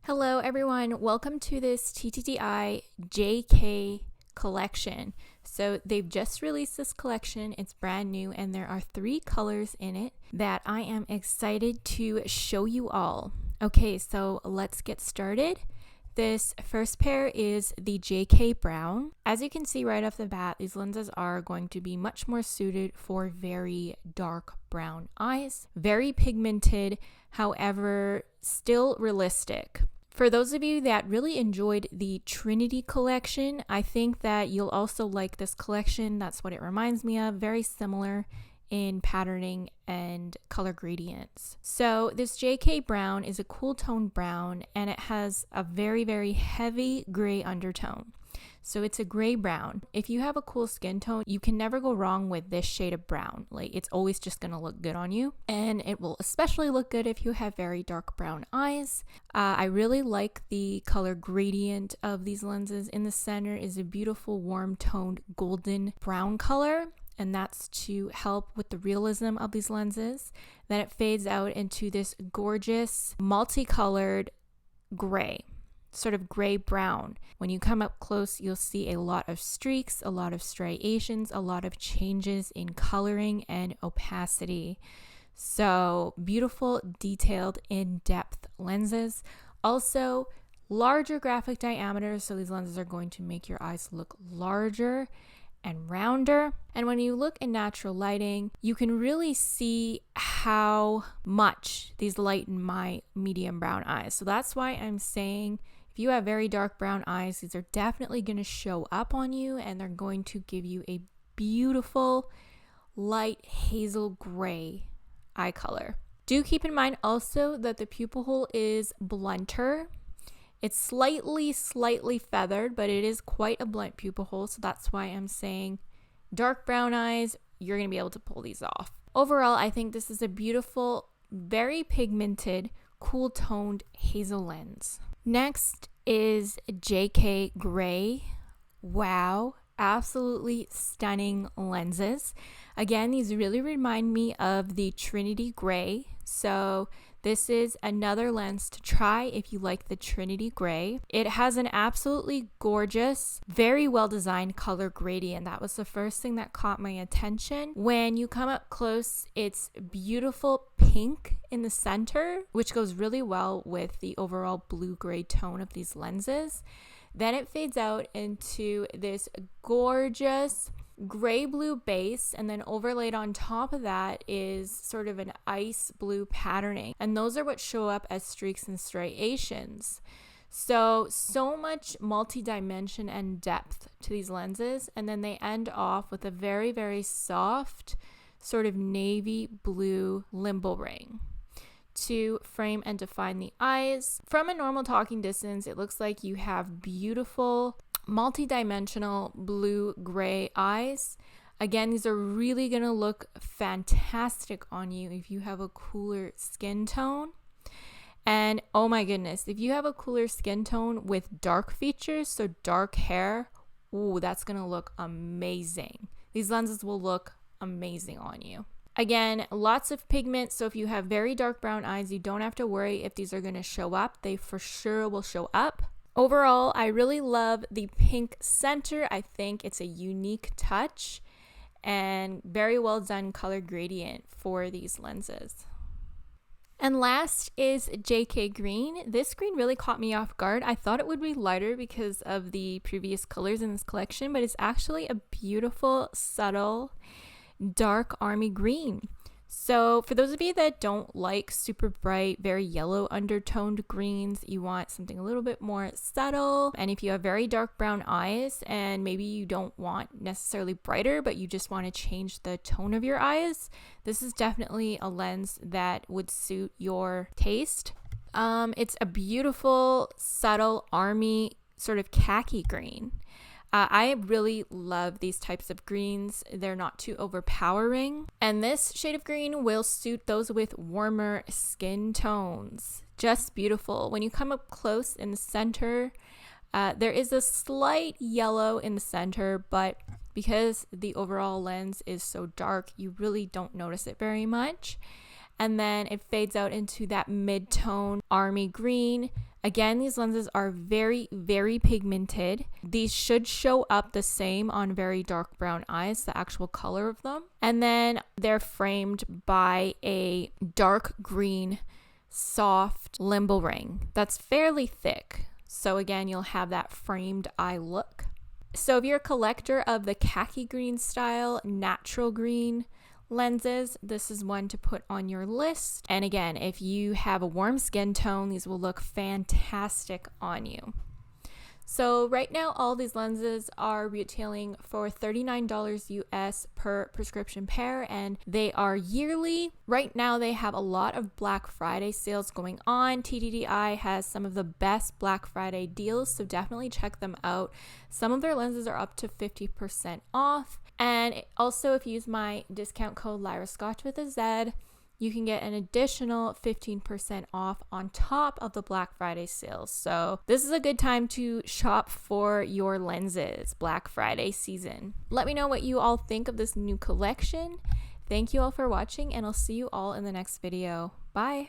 Hello everyone, welcome to this TTDEYE JK collection. So they've just released this collection, it's brand new, and there are 3 colors in it that I am excited to show you all. Okay, so let's get started. This first pair is the JK Brown. As you can see right off the bat, these lenses are going to be much more suited for very dark brown eyes. Very pigmented, however, still realistic. For those of you that really enjoyed the Trinity collection, I think that you'll also like this collection. That's what it reminds me of. Very similar in patterning and color gradients. So this JK Brown is a cool tone brown, and it has a very, very heavy gray undertone. So it's a gray brown. If you have a cool skin tone, you can never go wrong with this shade of brown. Like, it's always just gonna look good on you, and it will especially look good if you have very dark brown eyes. I really like the color gradient of these lenses. In the center is a beautiful warm toned golden brown color, and that's to help with the realism of these lenses. Then it fades out into this gorgeous multicolored gray, sort of gray brown. When you come up close, you'll see a lot of streaks, a lot of striations, a lot of changes in coloring and opacity. So beautiful, detailed, in-depth lenses. Also, larger graphic diameters, so these lenses are going to make your eyes look larger and rounder. And when you look in natural lighting, you can really see how much these lighten my medium brown eyes. So that's why I'm saying if you have very dark brown eyes, these are definitely going to show up on you, and they're going to give you a beautiful light hazel gray eye color. Do keep in mind also that the pupil hole is blunter. It's slightly feathered, but it is quite a blunt pupil hole, so that's why I'm saying dark brown eyes, you're going to be able to pull these off. Overall, I think this is a beautiful, very pigmented, cool toned hazel lens. Next is JK Gray. Wow, absolutely stunning lenses. Again, these really remind me of the Trinity Gray, so this is another lens to try if you like the Trinity Gray. It has an absolutely gorgeous, very well designed color gradient. That was the first thing that caught my attention. When you come up close, it's beautiful pink in the center, which goes really well with the overall blue-gray tone of these lenses. Then it fades out into this gorgeous gray blue base, and then overlaid on top of that is sort of an ice blue patterning, and those are what show up as streaks and striations. So much multi-dimension and depth to these lenses, and then they end off with a very, very soft sort of navy blue limbo ring to frame and define the eyes. From a normal talking distance, it looks like you have beautiful multi-dimensional blue-gray eyes. Again, these are really going to look fantastic on you if you have a cooler skin tone. And oh my goodness, if you have a cooler skin tone with dark features, so dark hair, ooh, that's going to look amazing. These lenses will look amazing on you. Again, lots of pigment, so if you have very dark brown eyes, you don't have to worry if these are going to show up. They for sure will show up. Overall, I really love the pink center. I think it's a unique touch and very well done color gradient for these lenses. And last is JK Green. This green really caught me off guard. I thought it would be lighter because of the previous colors in this collection, but it's actually a beautiful, subtle, dark army green. So for those of you that don't like super bright, very yellow undertoned greens, you want something a little bit more subtle. And if you have very dark brown eyes and maybe you don't want necessarily brighter, but you just want to change the tone of your eyes, this is definitely a lens that would suit your taste. It's a beautiful, subtle army sort of khaki green. I really love these types of greens. They're not too overpowering. And this shade of green will suit those with warmer skin tones. Just beautiful. When you come up close in the center, there is a slight yellow in the center, but because the overall lens is so dark, you really don't notice it very much. and then it fades out into that mid-tone army green. Again, these lenses are very, very pigmented. These should show up the same on very dark brown eyes, the actual color of them. And then they're framed by a dark green, soft limbal ring that's fairly thick. So again, you'll have that framed eye look. So if you're a collector of the khaki green style, natural green lenses, this is one to put on your list. And again, if you have a warm skin tone, these will look fantastic on you. So right now, all these lenses are retailing for $39 US per prescription pair, and they are yearly. Right now, they have a lot of Black Friday sales going on. TTDEYE has some of the best Black Friday deals, so definitely check them out. Some of their lenses are up to 50% off. And also, if you use my discount code 𝒚𝒐𝒘 with a Z, you can get an additional 15% off on top of the Black Friday sales. So this is a good time to shop for your lenses, Black Friday season. Let me know what you all think of this new collection. Thank you all for watching, and I'll see you all in the next video. Bye.